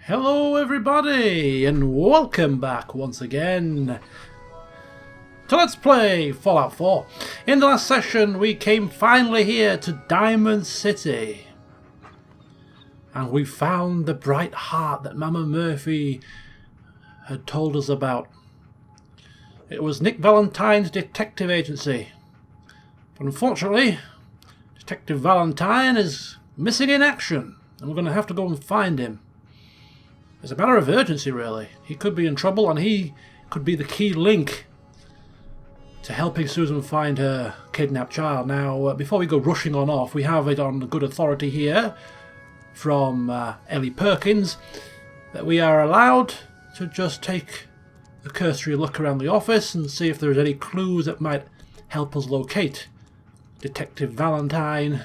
Hello everybody, and welcome back once again to Let's Play Fallout 4. In the last session we came finally here to Diamond City. And we found the bright heart that Mama Murphy had told us about. It was Nick Valentine's detective agency. But unfortunately, Detective Valentine is missing in action, and we're going to have to go and find him. It's a matter of urgency, really. He could be in trouble, and he could be the key link to helping Susan find her kidnapped child. Now, before we go rushing on off, we have it on good authority here from Ellie Perkins that we are allowed to just take a cursory look around the office and see if there's any clues that might help us locate Detective Valentine.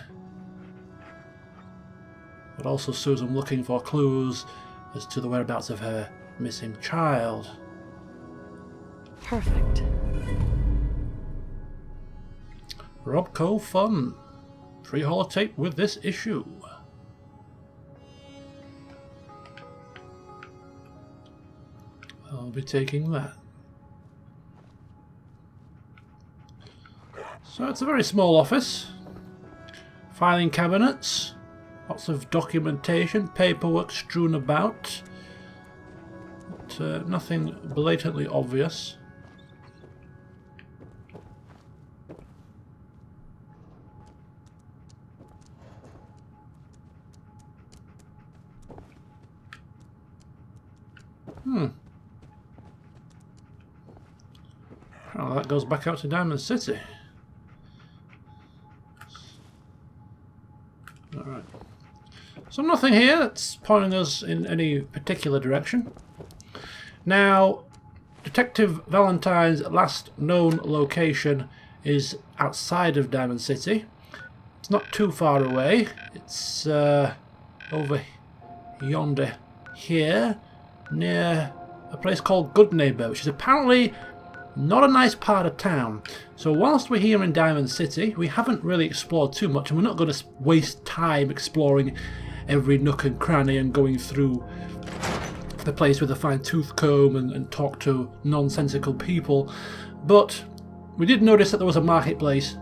But also Susan looking for clues as to the whereabouts of her missing child. Perfect. Robco Fun. Free holotape with this issue. I'll be taking that. So it's a very small office. Filing cabinets. Lots of documentation, paperwork strewn about, but nothing blatantly obvious. Well, that goes back out to Diamond City. Alright. So nothing here that's pointing us in any particular direction. Now, Detective Valentine's last known location is outside of Diamond City. It's not too far away. It's over yonder here, near a place called Good Neighbor, which is apparently not a nice part of town. So whilst we're here in Diamond City, we haven't really explored too much, and we're not going to waste time exploring every nook and cranny and going through the place with a fine-tooth comb and talk to nonsensical people. But we did notice that there was a marketplace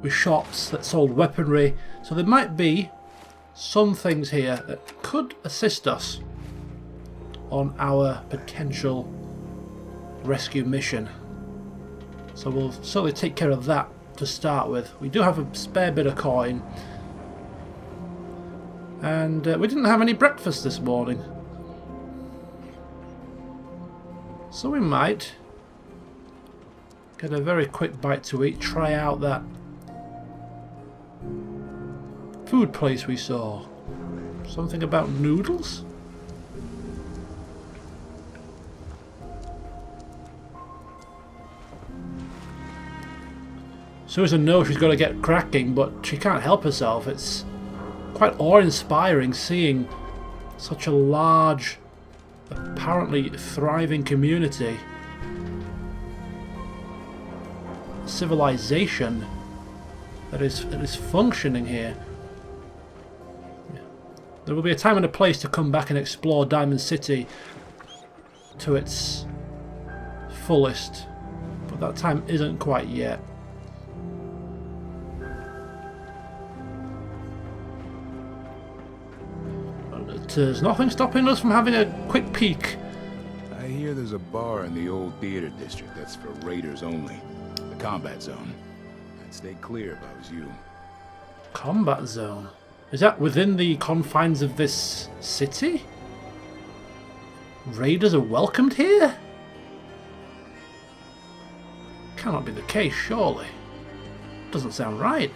with shops that sold weaponry, so there might be some things here that could assist us on our potential rescue mission. So we'll certainly take care of that to start with. We do have a spare bit of coin. And we didn't have any breakfast this morning. So we might get a very quick bite to eat, try out that food place we saw. Something about noodles? Susan knows she's got to get cracking, but she can't help herself. It's quite awe-inspiring seeing such a large, apparently thriving community. Civilization that is functioning here. There will be a time and a place to come back and explore Diamond City to its fullest, but that time isn't quite yet. There's nothing stopping us from having a quick peek. I hear there's a bar in the old theater district that's for raiders only. The combat zone. I'd stay clear if I was you. Combat zone? Is that within the confines of this city? Raiders are welcomed here? Cannot be the case, surely. Doesn't sound right.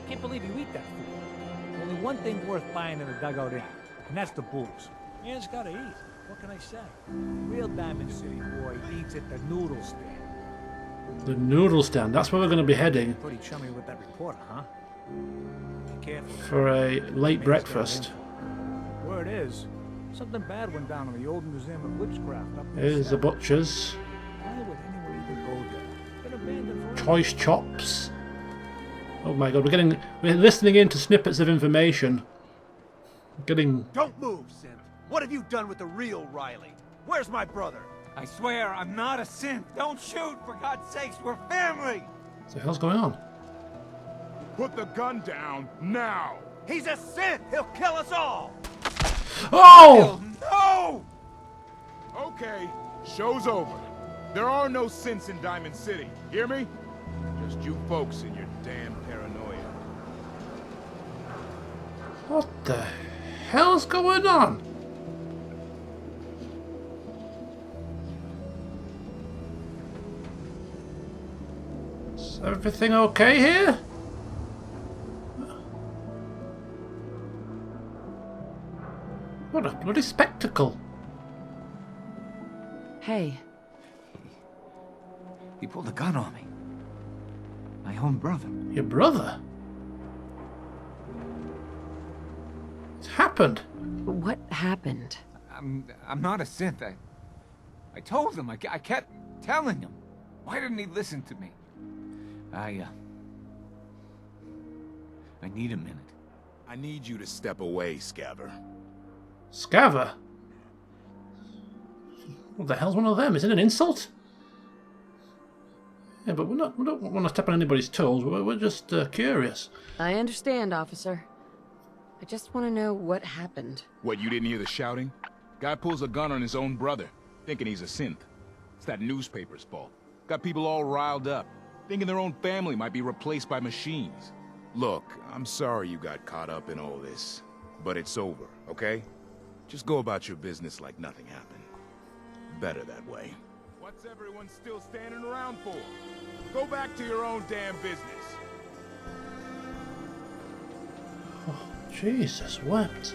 Can't believe you eat that food. Only one thing worth buying in a dugout inn, and that's the booze. Man's gotta eat. What can I say? Real Diamond City boy eats at the noodle stand. The noodle stand, that's where we're going to be heading. Pretty chummy with that reporter, huh? Be careful. For a late breakfast. Word is, something bad went down in the old Museum of Witchcraft up in Here's the south. butcher's. Why would anyone even go there? Been abandoned for Choice chops. Oh my god, we're listening into snippets of information. Don't move, Synth. What have you done with the real Riley? Where's my brother? I swear, I'm not a synth. Don't shoot, for God's sakes, we're family! What the hell's going on? Put the gun down, now! He's a Synth! He'll kill us all! Oh! No! Okay, show's over. There are no synths in Diamond City, hear me? Just you folks and your damn paranoia. What the hell's going on? Is everything okay here? What a bloody spectacle. Hey, He pulled a gun on me. My own brother. Your brother? It's happened. what happened? I'm not a synth. I told him. I kept telling him. Why didn't he listen to me? I need a minute. I need you to step away, Scaver. Scaver? What the hell's one of them? Is it an insult? Yeah, but we don't want to step on anybody's toes. We're just curious. I understand, officer. I just want to know what happened. What, you didn't hear the shouting? Guy pulls a gun on his own brother, thinking he's a synth. It's that newspaper's fault. Got people all riled up, thinking their own family might be replaced by machines. Look, I'm sorry you got caught up in all this, but it's over, okay? Just go about your business like nothing happened. Better that way. What's everyone still standing around for? Go back to your own damn business. Oh, Jesus wept.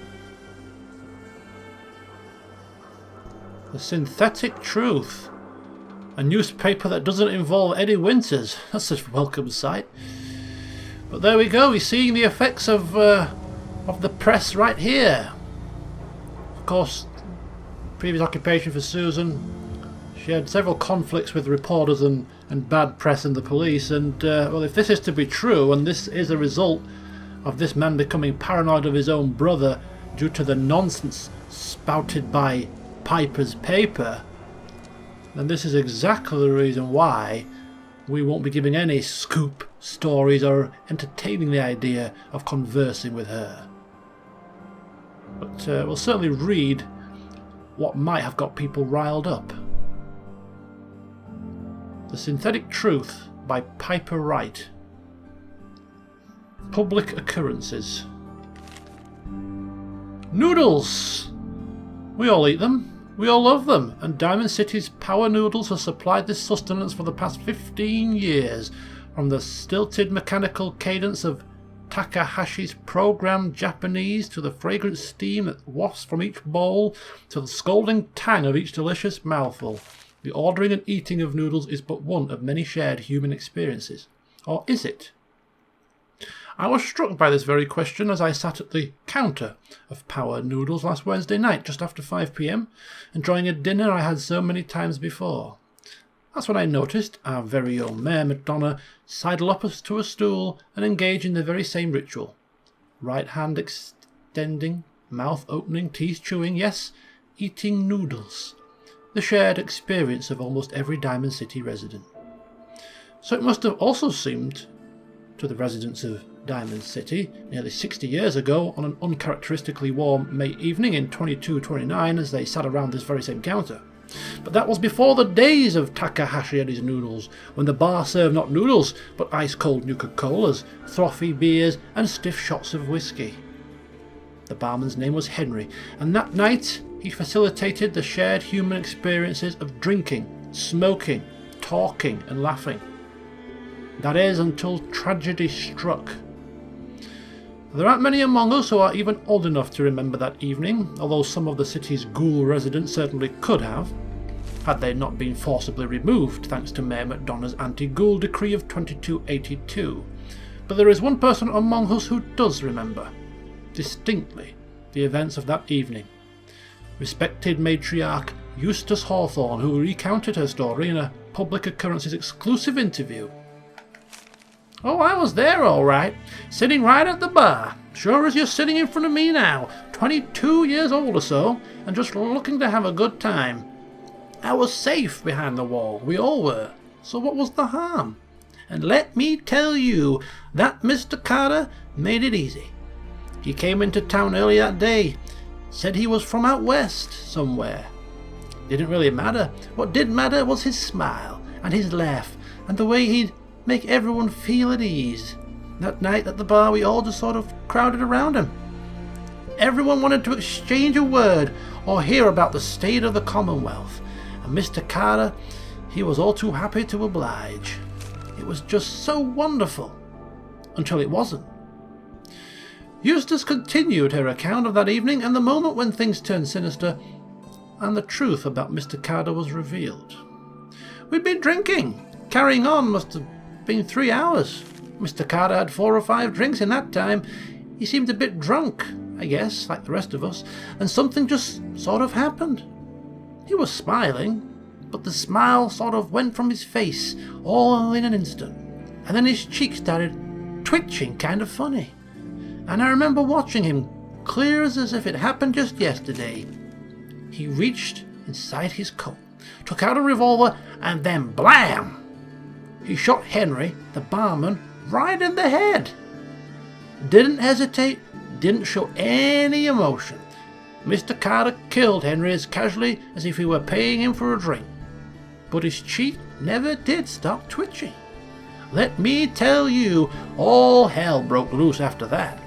The Synthetic Truth. A newspaper that doesn't involve Eddie Winters. That's a welcome sight. But there we go. We're seeing the effects of the press right here. Of course, previous occupation for Susan. She had several conflicts with reporters and bad press and the police. And well, if this is to be true, and this is a result of this man becoming paranoid of his own brother due to the nonsense spouted by Piper's paper, then this is exactly the reason why we won't be giving any scoop stories or entertaining the idea of conversing with her. But we'll certainly read what might have got people riled up. The Synthetic Truth by Piper Wright. Public occurrences. Noodles! We all eat them. We all love them, and Diamond City's Power Noodles has supplied this sustenance for the past 15 years, from the stilted mechanical cadence of Takahashi's programmed Japanese to the fragrant steam that wafts from each bowl to the scalding tang of each delicious mouthful. The ordering and eating of noodles is but one of many shared human experiences. Or is it? I was struck by this very question as I sat at the counter of Power Noodles last Wednesday night, just after 5 p.m, enjoying a dinner I had so many times before. That's when I noticed our very own Mayor Madonna sidle up to a stool and engage in the very same ritual. Right hand extending, mouth opening, teeth chewing, yes, eating noodles. The shared experience of almost every Diamond City resident. So it must have also seemed to the residents of Diamond City nearly 60 years ago on an uncharacteristically warm May evening in 2229 as they sat around this very same counter. But that was before the days of Takahashi and his noodles, when the bar served not noodles but ice-cold Nuka-Colas, frothy beers and stiff shots of whiskey. The barman's name was Henry, and that night he facilitated the shared human experiences of drinking, smoking, talking and laughing. That is, until tragedy struck. There aren't many among us who are even old enough to remember that evening, although some of the city's ghoul residents certainly could have, had they not been forcibly removed thanks to Mayor McDonough's anti-ghoul decree of 2282. But there is one person among us who does remember, distinctly, the events of that evening. Respected matriarch Eustace Hawthorne, who recounted her story in a Public Occurrences exclusive interview. Oh, I was there all right, sitting right at the bar, sure as you're sitting in front of me now, 22 years old or so, and just looking to have a good time. I was safe behind the wall, we all were, so what was the harm? And let me tell you, that Mr. Carter made it easy. He came into town early that day, said he was from out west somewhere. Didn't really matter. What did matter was his smile, and his laugh, and the way he'd make everyone feel at ease. That night at the bar, we all just sort of crowded around him. Everyone wanted to exchange a word or hear about the state of the Commonwealth, and Mr. Carter, he was all too happy to oblige. It was just so wonderful, until it wasn't. Eustace continued her account of that evening and the moment when things turned sinister, and the truth about Mr. Carter was revealed. We'd been drinking. Carrying on must have been 3 hours. Mr. Carter had 4 or 5 drinks in that time. He seemed a bit drunk, I guess, like the rest of us, and something just sort of happened. He was smiling, but the smile sort of went from his face all in an instant, and then his cheeks started twitching kind of funny. And I remember watching him clear as if it happened just yesterday. He reached inside his coat, took out a revolver, and then blam! He shot Henry, the barman, right in the head. Didn't hesitate, didn't show any emotion. Mr. Carter killed Henry as casually as if he were paying him for a drink. But his cheek never did stop twitching. Let me tell you, all hell broke loose after that.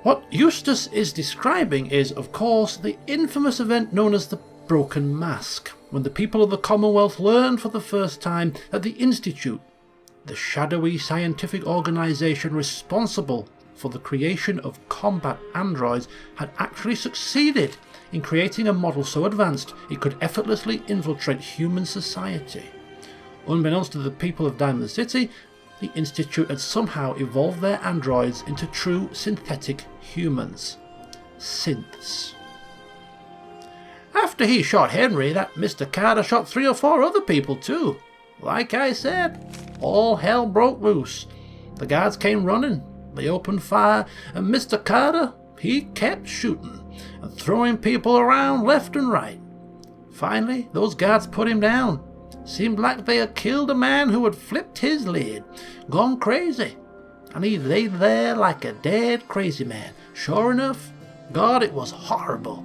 What Eustace is describing is, of course, the infamous event known as the Broken Mask, when the people of the Commonwealth learned for the first time that the Institute, the shadowy scientific organisation responsible for the creation of combat androids, had actually succeeded in creating a model so advanced it could effortlessly infiltrate human society. Unbeknownst to the people of Diamond City, the Institute had somehow evolved their androids into true synthetic humans. Synths. After he shot Henry, that Mr. Carter shot 3 or 4 other people too. Like I said, all hell broke loose. The guards came running, they opened fire, and Mr. Carter, he kept shooting and throwing people around left and right. Finally, those guards put him down. Seemed like they had killed a man who had flipped his lid, gone crazy, and he lay there like a dead crazy man. Sure enough, God, it was horrible.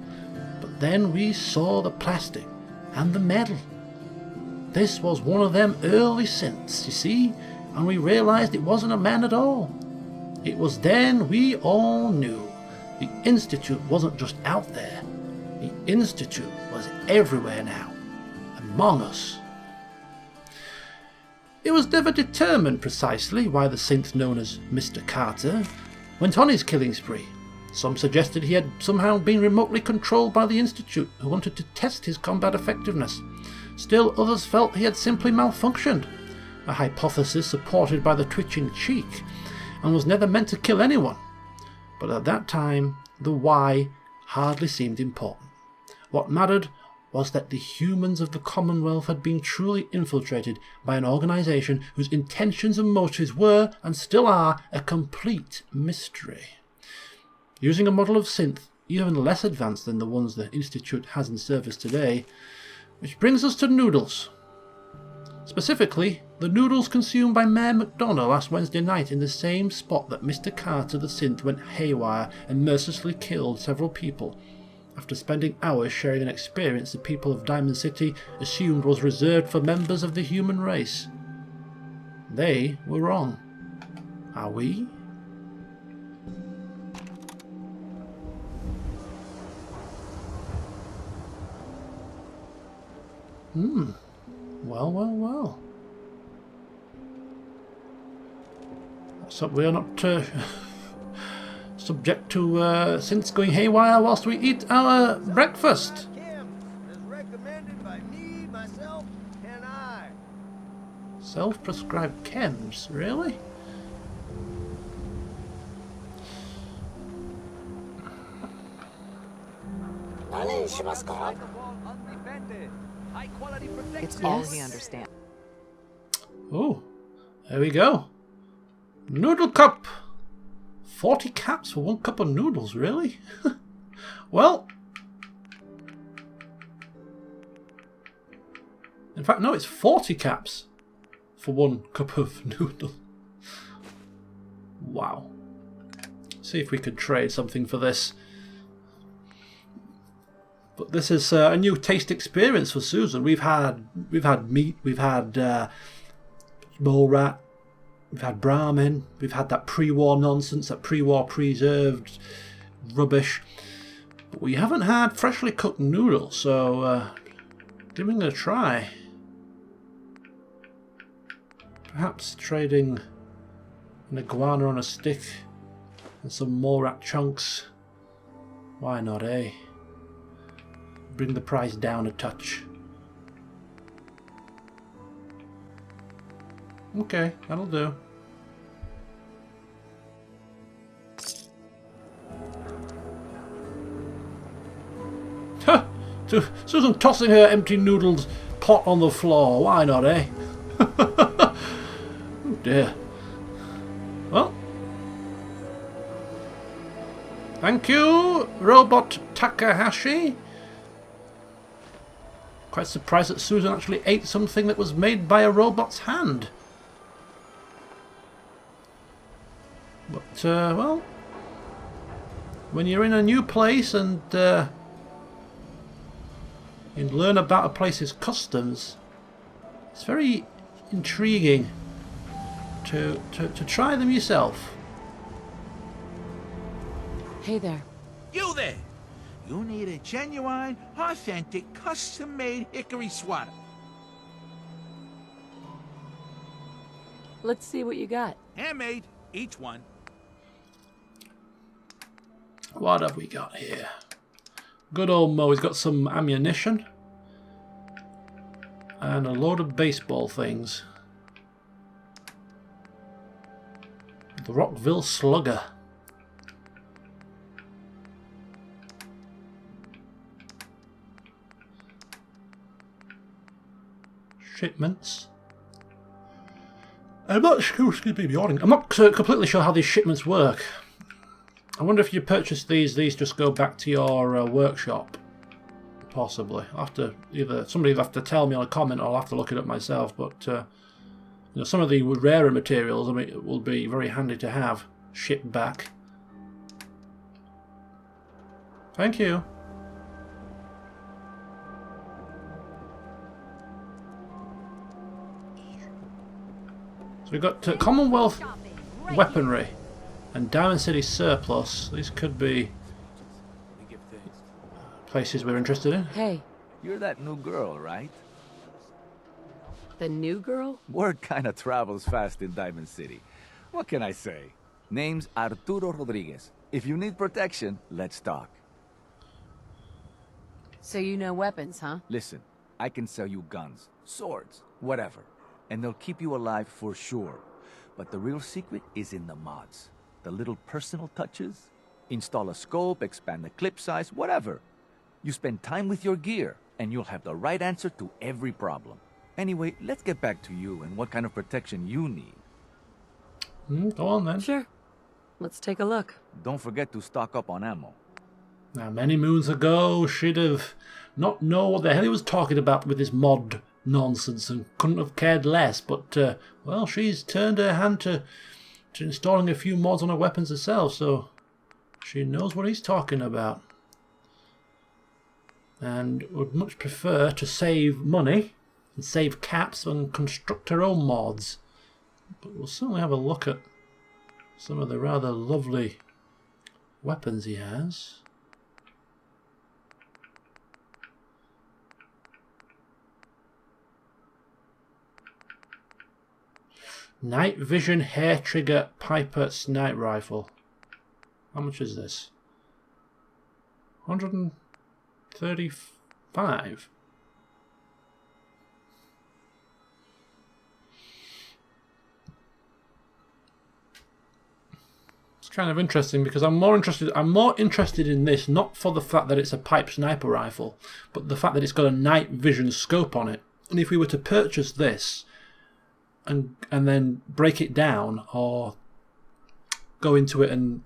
But then we saw the plastic and the metal. This was one of them early synths, you see, and we realized it wasn't a man at all. It was then we all knew the Institute wasn't just out there. The Institute was everywhere now, among us. It was never determined precisely why the synth known as Mr. Carter went on his killing spree. Some suggested he had somehow been remotely controlled by the Institute, who wanted to test his combat effectiveness. Still, others felt he had simply malfunctioned, a hypothesis supported by the twitching cheek, and was never meant to kill anyone. But at that time, the why hardly seemed important. What mattered was that the humans of the Commonwealth had been truly infiltrated by an organisation whose intentions and motives were, and still are, a complete mystery. Using a model of synth even less advanced than the ones the Institute has in service today, which brings us to noodles. Specifically, the noodles consumed by Mayor McDonough last Wednesday night in the same spot that Mr. Carter the synth went haywire and mercilessly killed several people, after spending hours sharing an experience the people of Diamond City assumed was reserved for members of the human race. They were wrong. Are we? Well. So we are not subject to synths going haywire whilst we eat our breakfast. As recommended by me, myself, and I. Self-prescribed chems, really? It's all he understands. Oh, There we go. Noodle cup. 40 caps for 1 cup of noodles, really? Well, in fact, no, it's 40 caps for 1 cup of noodle. Wow. See if we could trade something for this. But this is a new taste experience for Susan. We've had meat, we've had mole rat, we've had brahmin, we've had that pre-war nonsense, that pre-war preserved rubbish. But we haven't had freshly cooked noodles, so giving it a try. Perhaps trading an iguana on a stick and some mole rat chunks. Why not, eh? Bring the price down a touch. Okay, that'll do. Ha! Susan tossing her empty noodles pot on the floor. Why not, eh? Oh dear. Well. Thank you, Robot Takahashi. Quite surprised that Susan actually ate something that was made by a robot's hand. But, well, when you're in a new place and you learn about a place's customs, it's very intriguing to try them yourself. Hey there. You there! You need a genuine, authentic, custom-made hickory sweater. Let's see what you got. Handmade, each one. What have we got here? Good old Mo, he's got some ammunition and a load of baseball things. The Rockville Slugger. Shipments. I'm not sure, I'm not completely sure how these shipments work. I wonder if you purchase these just go back to your workshop. Possibly. I'll have to somebody will have to tell me on a comment, or I'll have to look it up myself. But you know, some of the rarer materials, I mean, it will be very handy to have shipped back. Thank you. So we've got Commonwealth weaponry and Diamond City surplus. These could be places we're interested in. Hey, You're that new girl, right? the new girl? Word kinda travels fast in Diamond City. What can I say? Name's Arturo Rodriguez. If you need protection, let's talk. So you know weapons, huh? Listen, I can sell you guns, swords, whatever. And they'll keep you alive for sure. But the real secret is in the mods. The little personal touches. Install a scope, expand the clip size, whatever. You spend time with your gear, and you'll have the right answer to every problem. Anyway, let's get back to you and what kind of protection you need. Go on then. Sure. Let's take a look. Don't forget to stock up on ammo. Now, many moons ago, she'd have not known what the hell he was talking about with this mod nonsense and couldn't have cared less. But, well, she's turned her hand to installing a few mods on her weapons herself, so she knows what he's talking about. And would much prefer to save money and save caps and construct her own mods. But we'll certainly have a look at some of the rather lovely weapons he has. Night Vision Hair Trigger Piper Snipe Rifle. How much is this? 135. It's kind of interesting because I'm more interested in this, not for the fact that it's a pipe sniper rifle, but the fact that it's got a night vision scope on it. And if we were to purchase this, and then break it down, or go into it and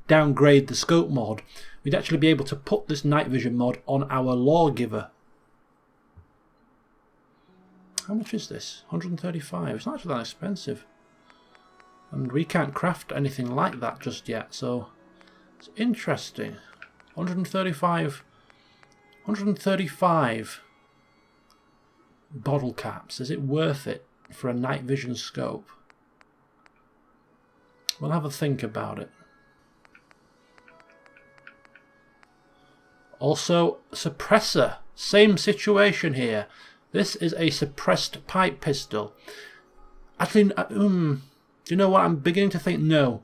downgrade the scope mod, we'd actually be able to put this night vision mod on our lawgiver. How much is this? 135. It's not actually that expensive. And we can't craft anything like that just yet, so it's interesting. 135 bottle caps. Is it worth it for a night vision scope? We'll have a think about it. Also, suppressor. Same situation here. This is a suppressed pipe pistol. Actually, do you know what? I'm beginning to think no.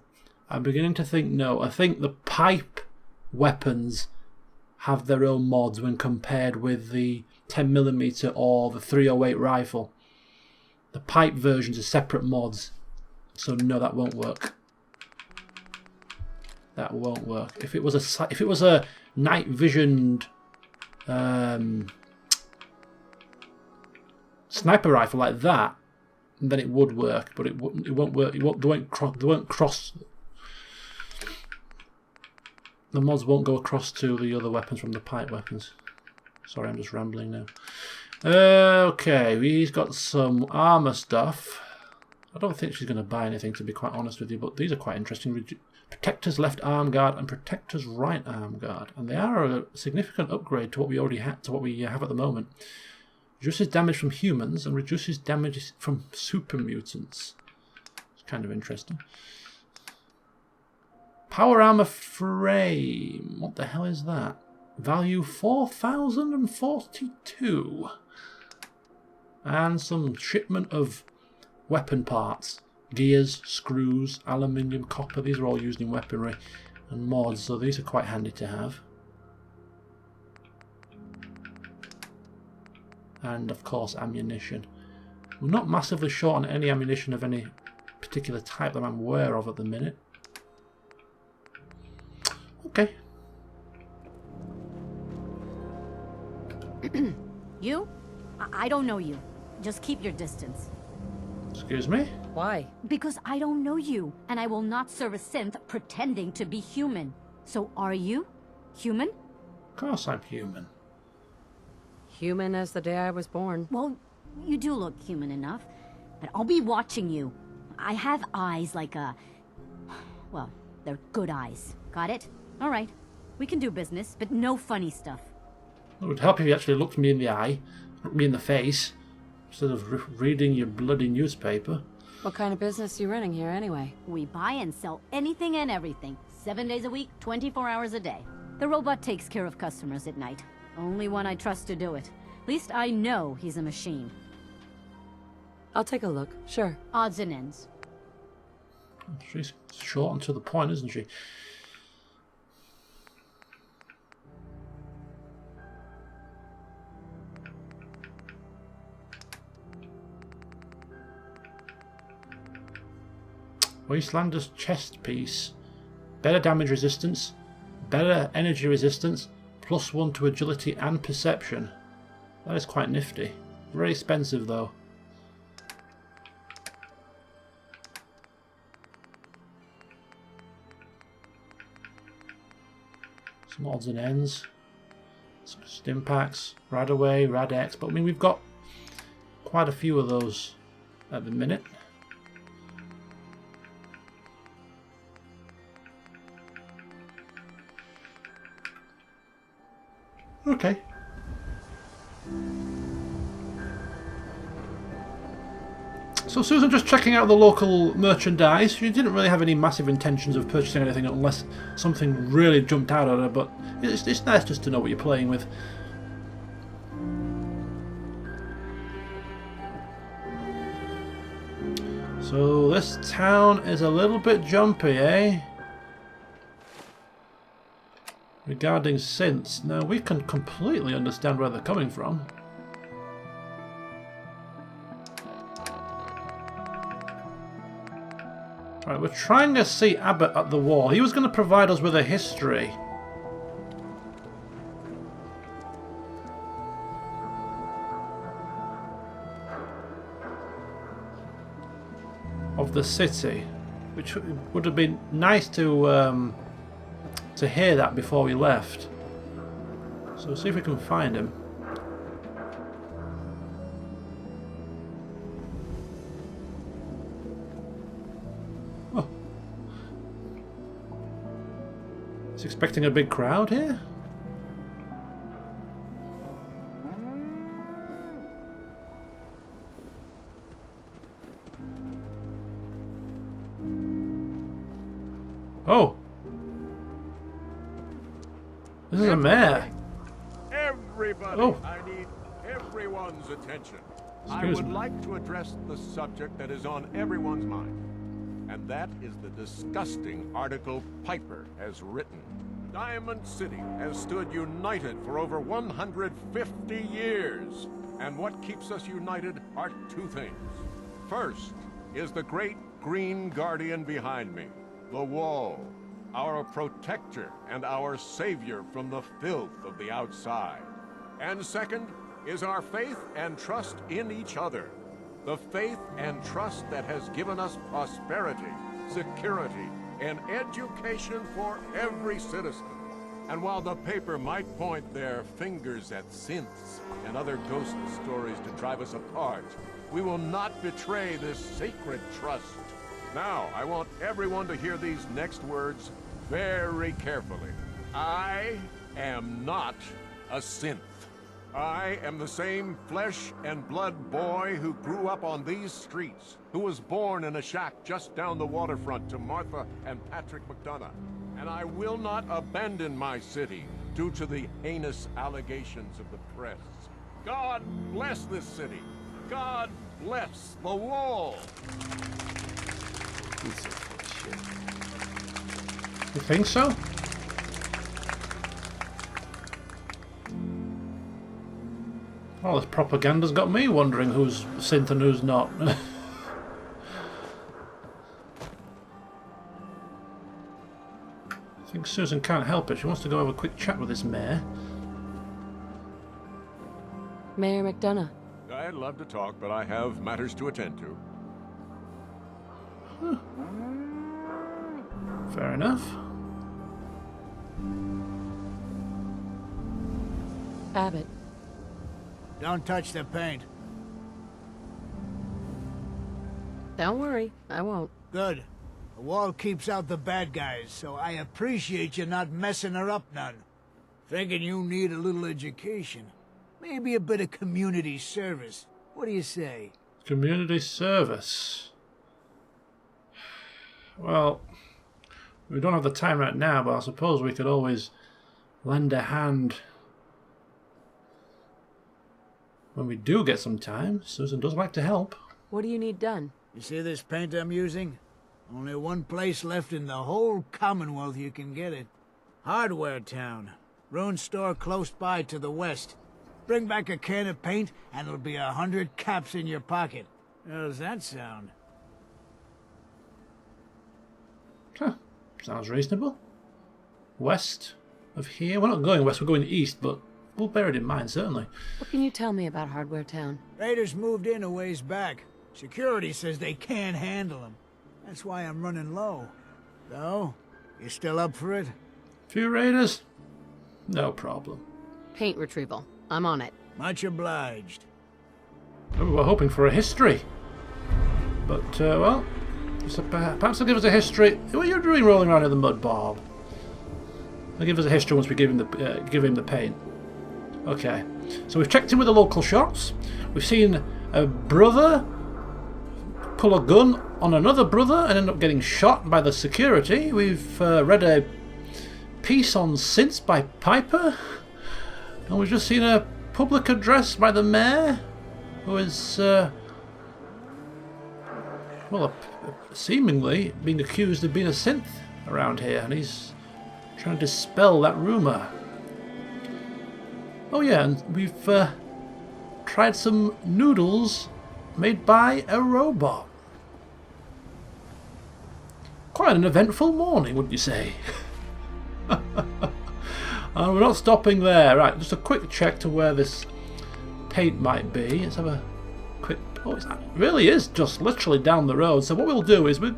I'm beginning to think no. I think the pipe weapons have their own mods when compared with the 10mm or the 308 rifle. The pipe versions are separate mods. So no, that won't work. That won't work. If it was a night visioned sniper rifle like that, then it would work, but it won't work. They won't cross. The mods won't go across to the other weapons from the pipe weapons. Sorry, I'm just rambling now. Okay, he's got some armor stuff. I don't think she's going to buy anything, to be quite honest with you, but these are quite interesting. Protector's left arm guard and Protector's right arm guard, and they are a significant upgrade to what we already had, to what we have at the moment. Reduces damage from humans and reduces damage from super mutants. It's kind of interesting. Power armor frame. What the hell is that? Value 4,042. And some shipment of weapon parts. Gears, screws, aluminium, copper. These are all used in weaponry and mods, so these are quite handy to have. And of course ammunition. We're not massively short on any ammunition of any particular type that I'm aware of at the minute. Okay. You? I don't know you. Just keep your distance. Excuse me? Why? Because I don't know you, and I will not serve a synth pretending to be human. So are you human? Of course I'm human. Human as the day I was born. Well, you do look human enough, but I'll be watching you. I have eyes like a... Well, they're good eyes. Got it? All right. We can do business, but no funny stuff. It would help if you actually looked me in the eye, looked me in the face, instead of reading your bloody newspaper. What kind of business are you running here anyway? We buy and sell anything and everything. 7 days a week, 24 hours a day. The robot takes care of customers at night. Only one I trust to do it. At least I know he's a machine. I'll take a look, sure. Odds and ends. She's short and to the point, isn't she? Wastelander's chest piece. Better damage resistance, better energy resistance, +1 to agility and perception. That is quite nifty. Very expensive though. Some odds and ends. Some stim packs, Radaway, Radex, but I mean we've got quite a few of those at the minute. Okay. So Susan, just checking out the local merchandise. She didn't really have any massive intentions of purchasing anything unless something really jumped out at her, but it's nice just to know what you're playing with. So this town is a little bit jumpy, eh? Regarding synths, now we can completely understand where they're coming from. Right, we're trying to see Abbott at the wall. He was going to provide us with a history. of the city, which would have been nice to hear that before we left. So we'll see if we can find him. Oh. He's expecting a big crowd here? Oh! This is a mayor. Everybody, Oh. I need everyone's attention. I Excuse would me. like to address the subject that is on everyone's mind. And that is the disgusting article Piper has written. Diamond City has stood united for over 150 years. And what keeps us united are two things. First is the great green guardian behind me, the wall. Our protector and our savior from the filth of the outside. And second is our faith and trust in each other. The faith and trust that has given us prosperity, security, and education for every citizen. And while the paper might point their fingers at synths and other ghost stories to drive us apart, we will not betray this sacred trust. Now, I want everyone to hear these next words very carefully. I am not a synth. I am the same flesh and blood boy who grew up on these streets, who was born in a shack just down the waterfront to Martha and Patrick McDonough. And I will not abandon my city due to the heinous allegations of the press. God bless this city. God bless the wall. Piece of shit. You think so? Well, this propaganda's got me wondering who's synth and who's not. I think Susan can't help it. She wants to go have a quick chat with this mayor. Mayor McDonough. I'd love to talk, but I have matters to attend to. Fair enough. Abbott. Don't touch the paint. Don't worry, I won't. Good. The wall keeps out the bad guys, so I appreciate you not messing her up none. Thinking you need a little education. Maybe a bit of community service. What do you say? Community service. Well, we don't have the time right now, but I suppose we could always lend a hand when we do get some time. Susan does like to help. What do you need done? You see this paint I'm using? Only one place left in the whole Commonwealth you can get it. Hardware Town. Ruin store close by to the west. Bring back a can of paint and it'll be 100 caps in your pocket. How does that sound? Huh. Sounds reasonable. West of here? We're not going west, we're going east, but we'll bear it in mind, certainly. What can you tell me about Hardware Town? Raiders moved in a ways back. Security says they can't handle them. That's why I'm running low. So, you still up for it? Few raiders? No problem. Paint retrieval. I'm on it. Much obliged. We were hoping for a history. But, well, so perhaps they'll give us a history. What are you doing rolling around in the mud, Bob? They'll give us a history once we give him the paint. Okay. So we've checked in with the local shops. We've seen a brother pull a gun on another brother and end up getting shot by the security. We've read a piece on synths by Piper. And we've just seen a public address by the mayor, who is, well, seemingly being accused of being a synth around here, and he's trying to dispel that rumour. Oh yeah, and we've tried some noodles made by a robot. Quite an eventful morning, wouldn't you say? And we're not stopping there. Right, just a quick check to where this paint might be. Let's have a quick... Oh, it really is just literally down the road. So what we'll do is we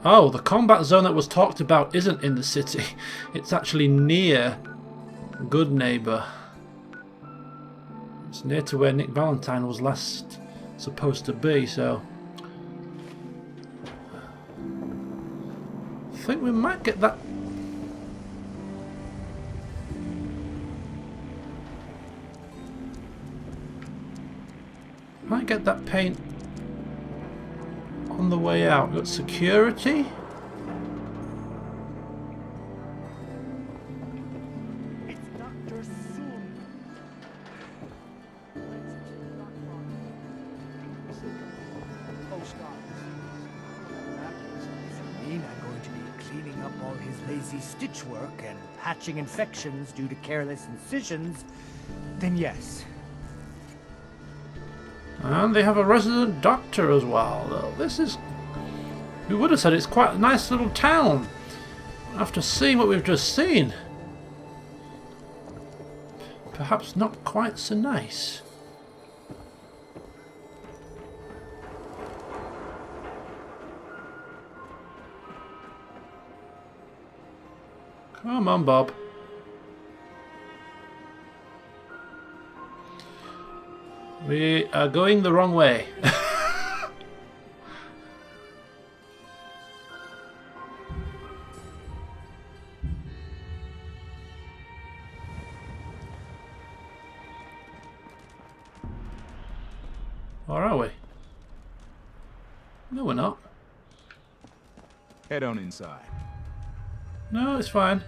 Oh, the combat zone that was talked about isn't in the city. It's actually near Good Neighbor. It's near to where Nick Valentine was last supposed to be, so... I think we might get that... Might get that paint on the way out. We've got security. It's Dr. Soon. Post office. Does it mean I'm going to be cleaning up all his lazy stitch work and patching infections due to careless incisions? Then yes. And they have a resident doctor as well. Though this is... We would have said it's quite a nice little town. After seeing what we've just seen. Perhaps not quite so nice. Come on, Bob. We are going the wrong way. Or are we? No, we're not. Head on inside. No, it's fine.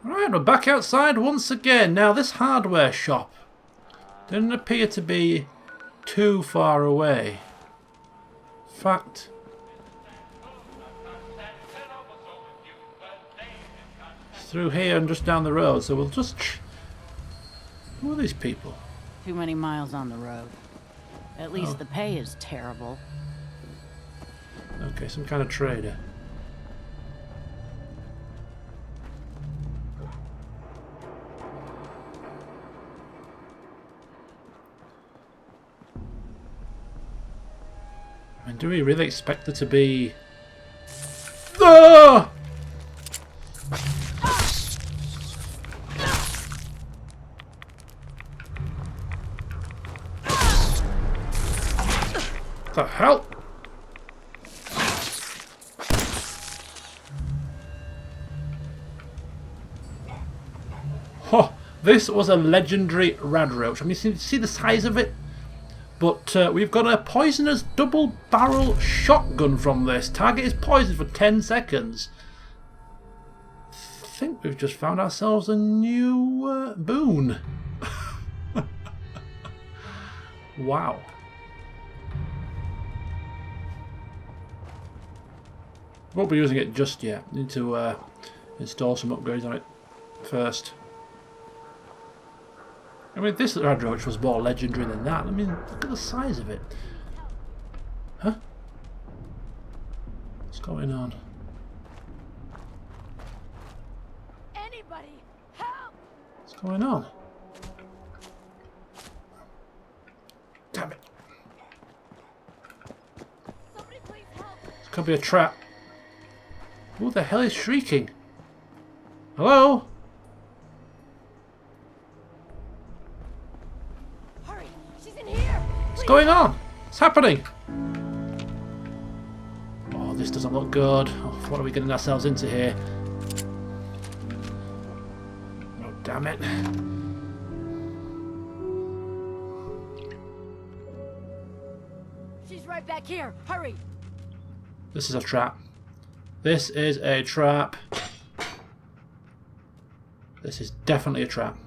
Right, we're back outside once again. Now, this hardware shop didn't appear to be too far away. In fact, it's through here and just down the road, so we'll just... Who are these people? Too many miles on the road. At least the pay is terrible. Okay, some kind of trader. I mean, do we really expect there to be... Ah! What the hell? Oh, this was a legendary radroach. I mean, you see the size of it? But we've got a poisonous double-barrel shotgun from this. Target is poisoned for 10 seconds. I think we've just found ourselves a new boon. Wow. Won't be using it just yet. Need to install some upgrades on it first. I mean, this radroach was more legendary than that. I mean, look at the size of it. Huh? What's going on? Anybody, help! What's going on? Damn it. Somebody please help! This could be a trap. Who the hell is shrieking? Hello? Hurry! She's in here! What's going on? What's happening? Oh, this doesn't look good. Oh, what are we getting ourselves into here? Oh, damn it. She's right back here! Hurry! This is a trap. This is a trap. This is definitely a trap.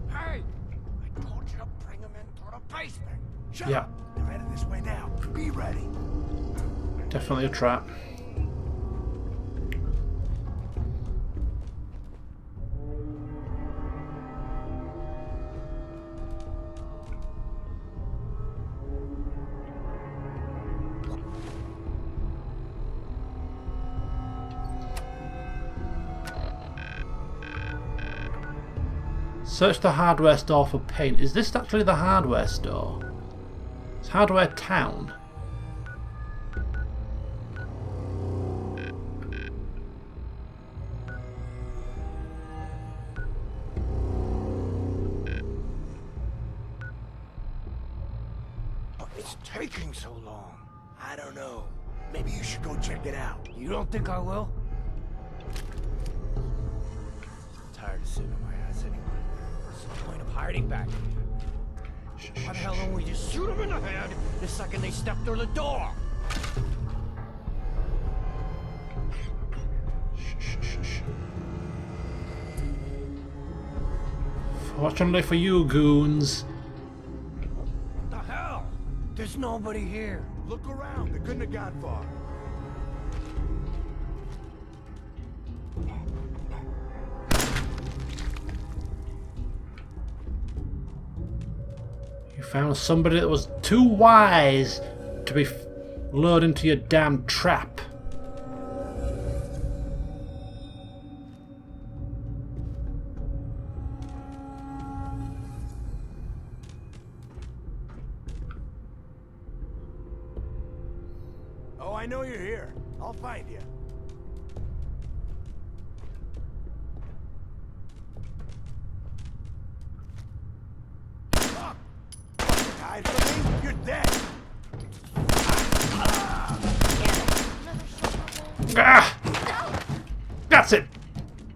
Hey! I told you to bring him in a basement. Shut Yeah. up. They're headed this way now. Be ready. Definitely a trap. Search the hardware store for paint. Is this actually the hardware store? It's Hardware Town. It's taking so long. I don't know. Maybe you should go check it out. You don't think I will? I'm tired of sitting on my ass anyway. What's the point of hiding back here? Why the hell don't we just shoot them in the head the second they step through the door? Fortunately for you, goons. The hell? There's nobody here. Look around. They couldn't have gone far. You found somebody that was too wise to be lured into your damn trap. Oh, I know you're here. I'll find you. Hide from me? You're dead. Ah! That's it.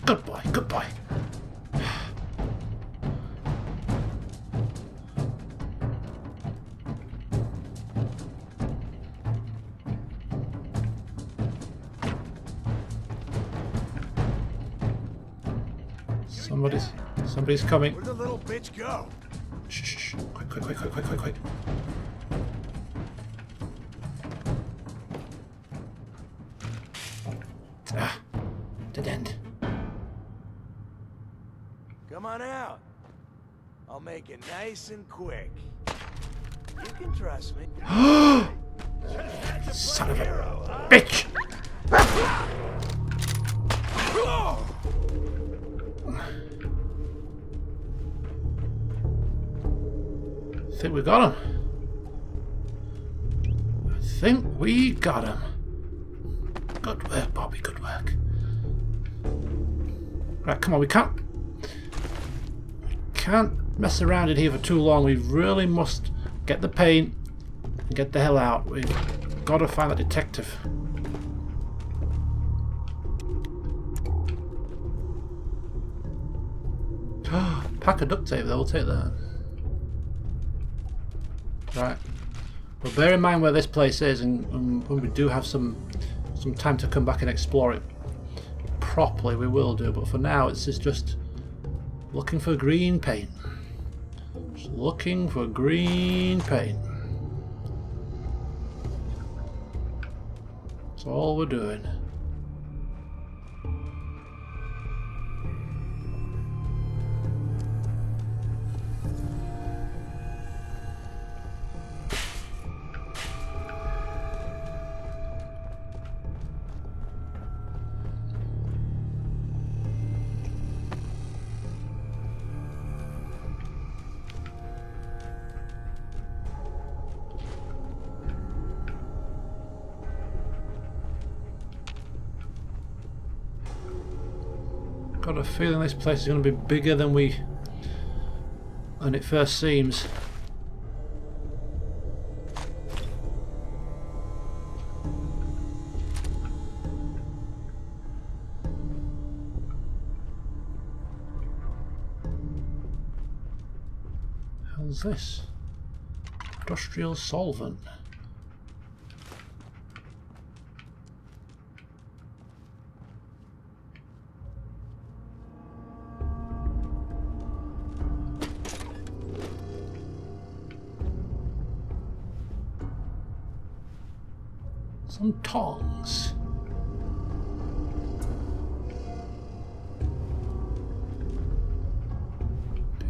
Good boy. Good boy. Somebody's coming. Where'd the little bitch go? Shh, shh, shh. Quick. Ah, dead end. Come on out. I'll make it nice and quick. You can trust me. Son of a bitch! I think we got him. Good work, Bobby, good work. Right, come on, we can't mess around in here for too long. We really must get the paint and get the hell out. We've got to find that detective. Pack of duct tape though, we'll take that. Right. Well, bear in mind where this place is, and when we do have some time to come back and explore it properly, we will do. But for now, it's just looking for green paint. Just looking for green paint. That's all we're doing. Got a feeling this place is going to be bigger than it first seems. How's this? Industrial solvent. Some tongs.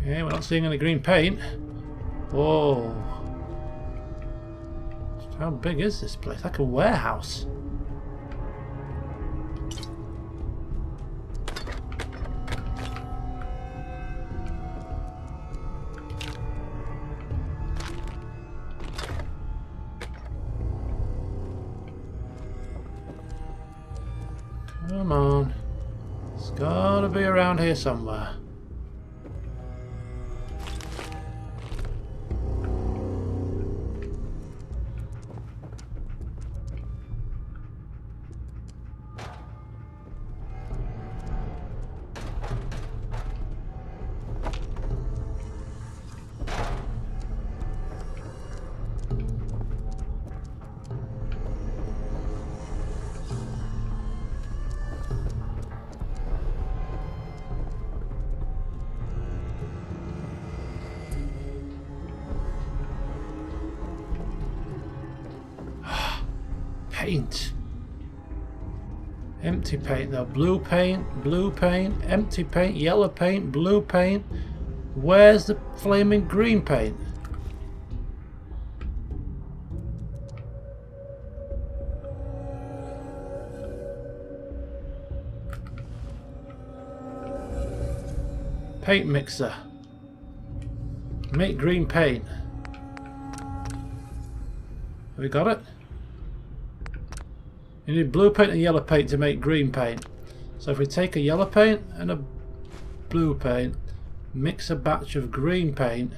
Okay, we're not seeing any green paint. Whoa. How big is this place? Like a warehouse. Come on. It's gotta be around here somewhere. Paint. Empty paint though. Blue paint, empty paint, yellow paint, blue paint. Where's the flaming green paint? Paint mixer. Make green paint. Have we got it? You need blue paint and yellow paint to make green paint. So if we take a yellow paint and a blue paint, mix a batch of green paint.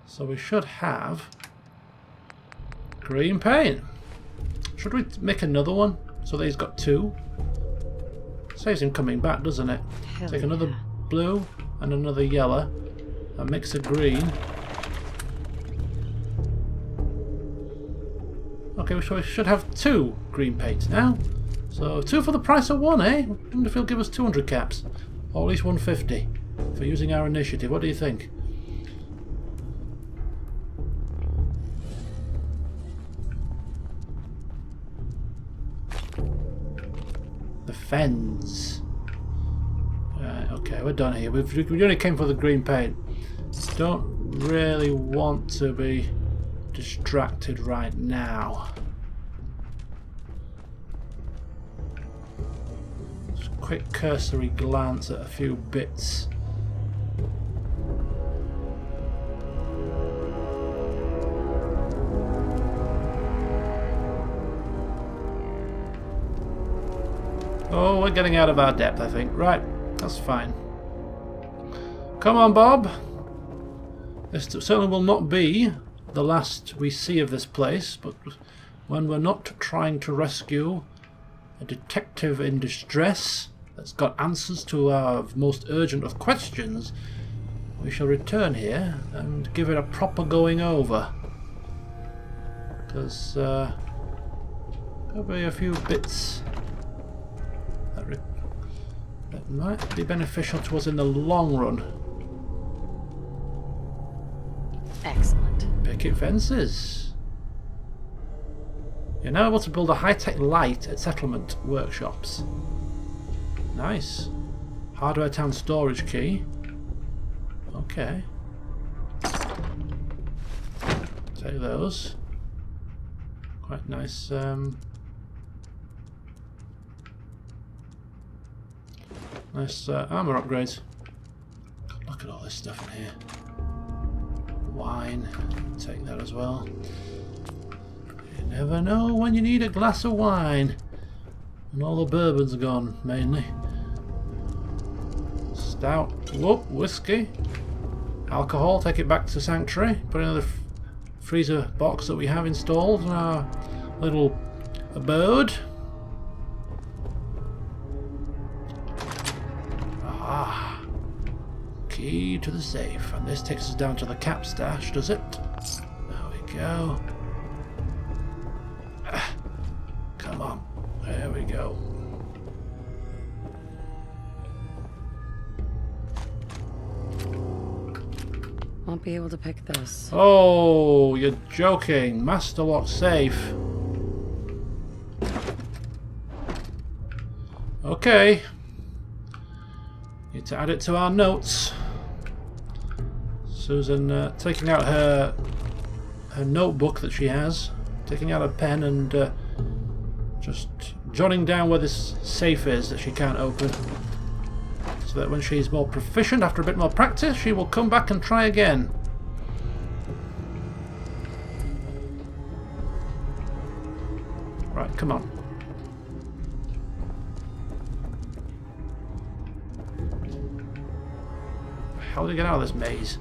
So we should have green paint. Should we make another one so that he's got two? Saves him coming back, doesn't it? Hell Take another yeah. blue and another yellow and mix a green. Okay, so we should have two green paints now. So two for the price of one, eh? I wonder if he'll give us 200 caps. Or at least 150 for using our initiative. What do you think? The fence. Right, okay, we're done here. We only came for the green paint. Don't really want to be distracted right now. Just a quick cursory glance at a few bits. Oh, we're getting out of our depth, I think. Right, that's fine. Come on, Bob. This certainly will not be the last we see of this place, but when we're not trying to rescue a detective in distress that's got answers to our most urgent of questions, we shall return here and give it a proper going over. Because there'll be a few bits that might be beneficial to us in the long run. Excellent. Picket fences. You're now able to build a high-tech light at settlement workshops. Nice. Hardware town storage key. Okay. Take those. Quite nice. Nice armor upgrades. Look at all this stuff in here. Wine. Take that as well. You never know when you need a glass of wine. And all the bourbon's gone, mainly. Stout. Whoop, whiskey. Alcohol. Take it back to Sanctuary. Put it in the freezer box that we have installed in our little abode. Ah. Key to the safe. And this takes us down to the cap stash, does it? There we go. Come on. There we go. Won't be able to pick this. Oh, you're joking. Master lock safe. Okay. Need to add it to our notes. Susan taking out her notebook that she has, taking out a pen and just jotting down where this safe is that she can't open. So that when she's more proficient, after a bit more practice, she will come back and try again. Right, come on. How do we get out of this maze?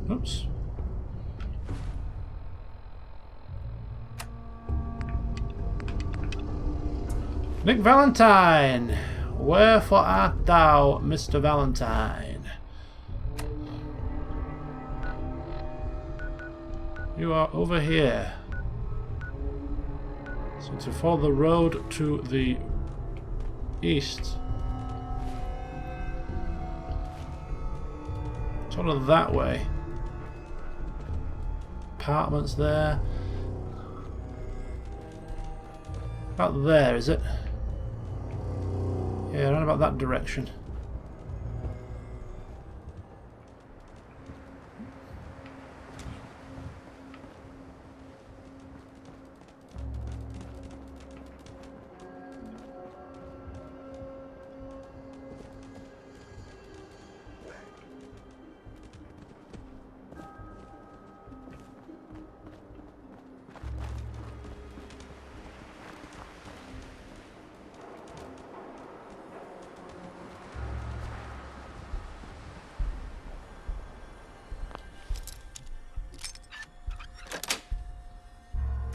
Oops. Nick Valentine! Wherefore art thou, Mr. Valentine? You are over here. So to follow the road to the east. Sort of that way. Apartments there. About there, is it? Yeah, around about that direction.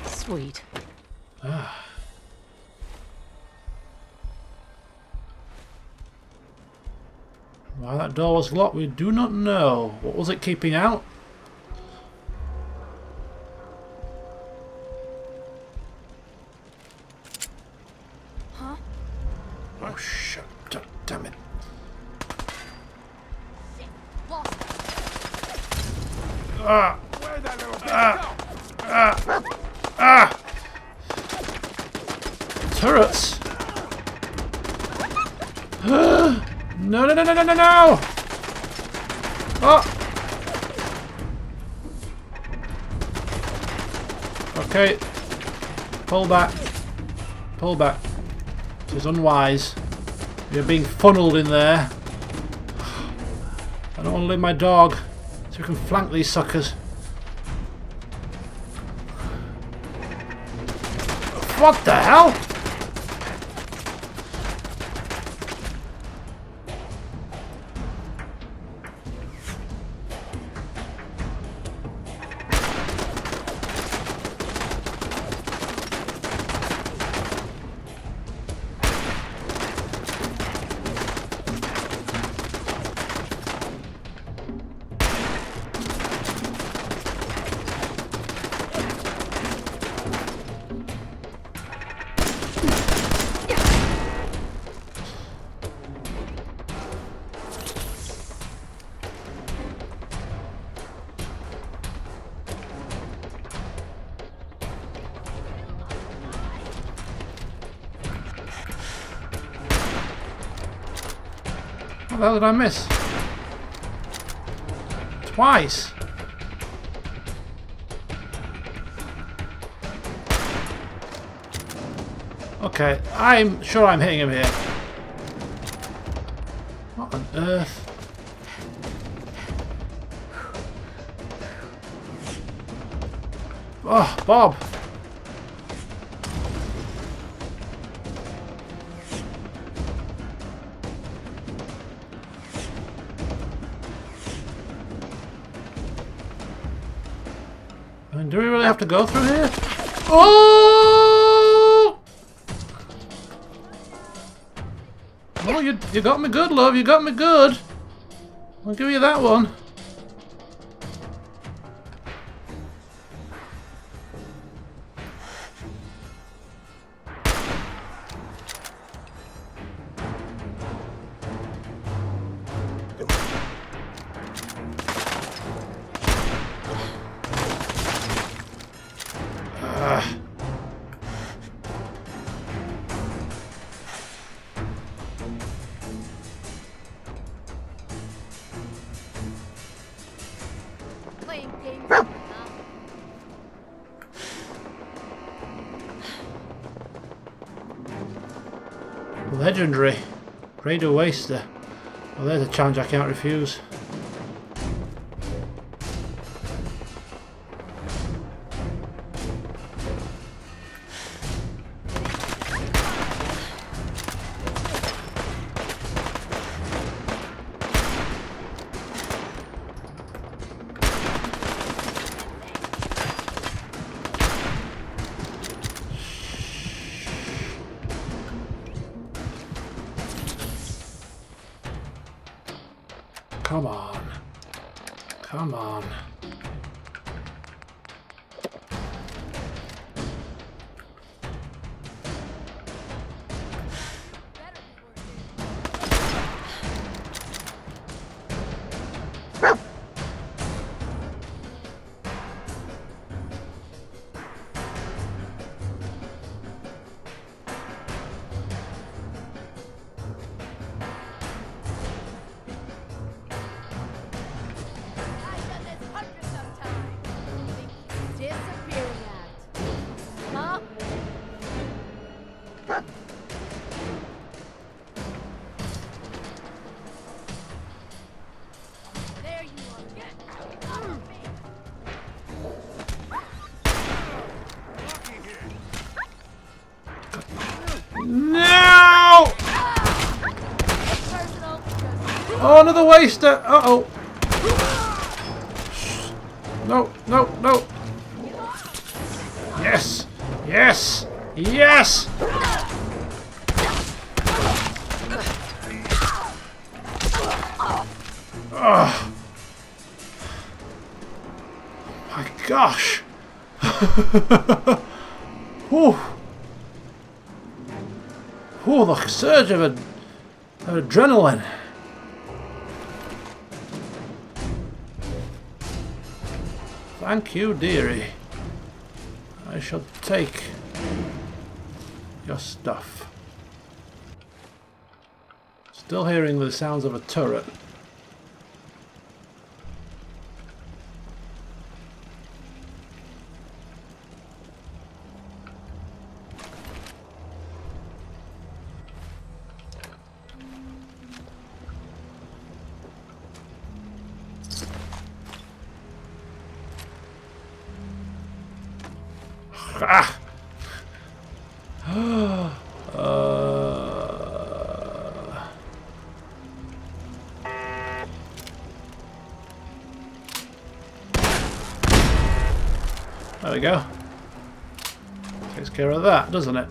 Sweet. Ah. Why that door was locked, we do not know. What was it keeping out? Huh? Oh shit! Damn it! Ah! Where'd that little bitch go? Ah! Turrets! No, no, no, no, no, no, no! Oh! Okay. Pull back. Pull back. This is unwise. You're being funneled in there. I don't want to leave my dog so we can flank these suckers. What the hell? What the hell did I miss? Twice! Okay, I'm sure I'm hitting him here. What on earth? Oh, Bob! Do we really have to go through here? Oh! Oh, you got me good, love. You got me good. I'll give you that one. Legendary. Raider Waster. Well, there's a challenge I can't refuse. Come on. Come on. No! Oh, another waster! Uh-oh! No, no, no! Yes! Yes! Yes! Oh my gosh! Whew. Oh, the surge of adrenaline. Thank you, dearie. I shall take your stuff. Still hearing the sounds of a turret. Ah! There we go. Takes care of that, doesn't it?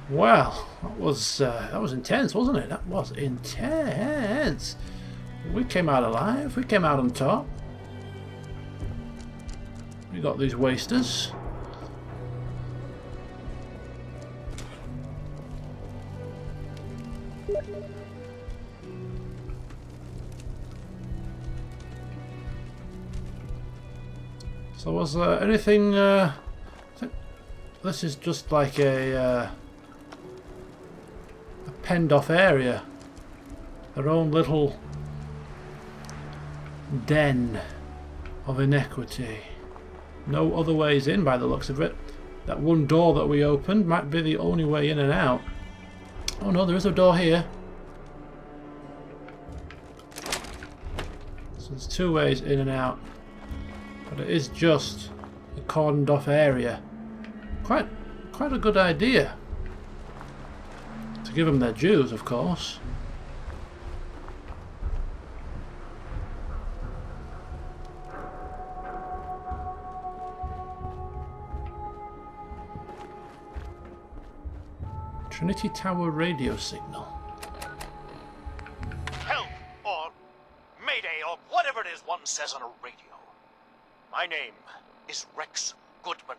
Well, that was intense, wasn't it? That was intense. We came out alive. We came out on top. We got these wasters. So was there anything? I think this is just like a penned off area, their own little den of inequity. No other ways in by the looks of it. That one door that we opened might be the only way in and out. Oh no, there is a door here. So there's two ways in and out. But it is just a cordoned off area. Quite a good idea. To give them their dues, of course. Trinity Tower radio signal. Help, or Mayday, or whatever it is one says on a radio. My name is Rex Goodman.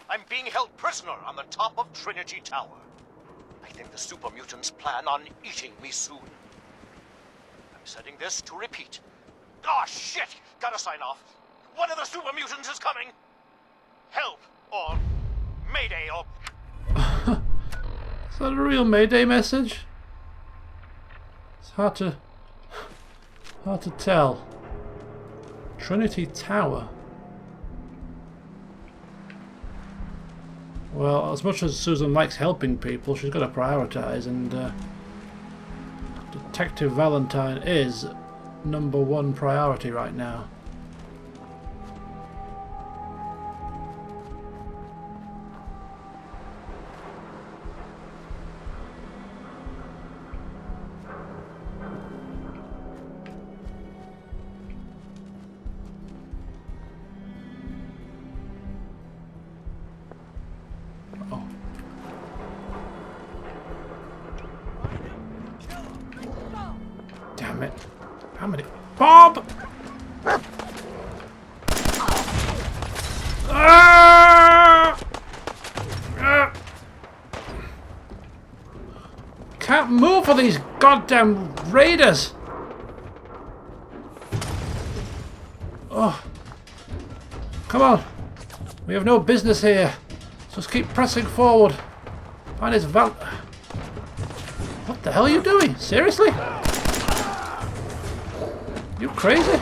I'm being held prisoner on the top of Trinity Tower. I think the super mutants plan on eating me soon. I'm setting this to repeat. Ah, shit! Gotta sign off. One of the super mutants is coming! Help, or Mayday, or... Is that a real Mayday message? It's hard to tell. Trinity Tower. Well, as much as Susan likes helping people, she's got to prioritise, and Detective Valentine is #1 priority right now. Damn it. How many? Bob! Can't move for these goddamn raiders! Oh. Come on. We have no business here. Just keep pressing forward. Find his What the hell are you doing? Seriously? You crazy?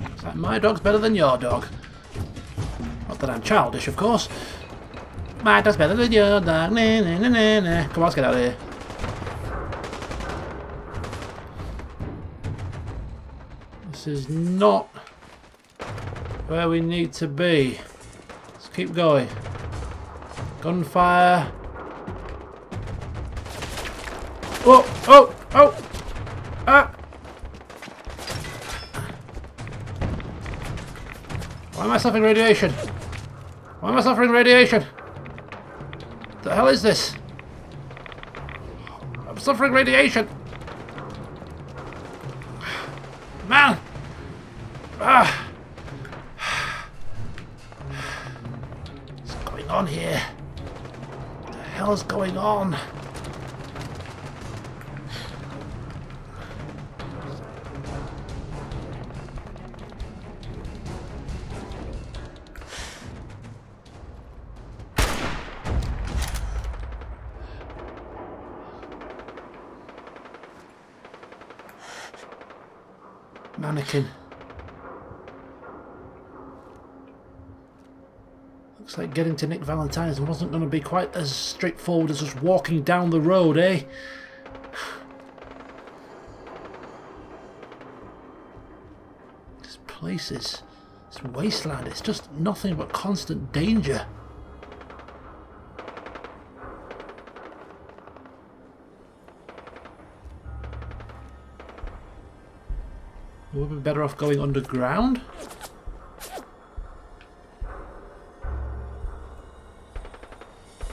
It's like my dog's better than your dog. Not that I'm childish, of course. My dog's better than your dog. Nah, nah, nah, nah, nah. Come on, let's get out of here. This is not where we need to be. Let's keep going. Gunfire. Oh, oh, oh! Ah! Why am I suffering radiation? Why am I suffering radiation? The hell is this? I'm suffering radiation! Man! Ah! What's going on here? What the hell is going on? Mannequin. Looks like getting to Nick Valentine's wasn't going to be quite as straightforward as just walking down the road, eh? This place is... it's wasteland. It's just nothing but constant danger. Would we be better off going underground?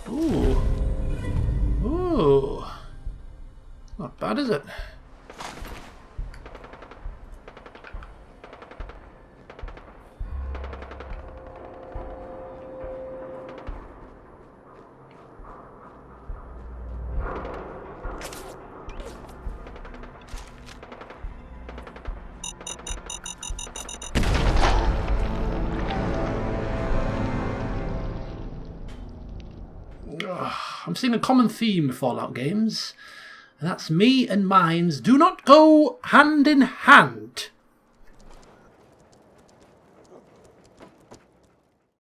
Ooh. Ooh. Not bad, is it? I'm seeing a common theme in Fallout games, and that's me and mines do not go hand in hand.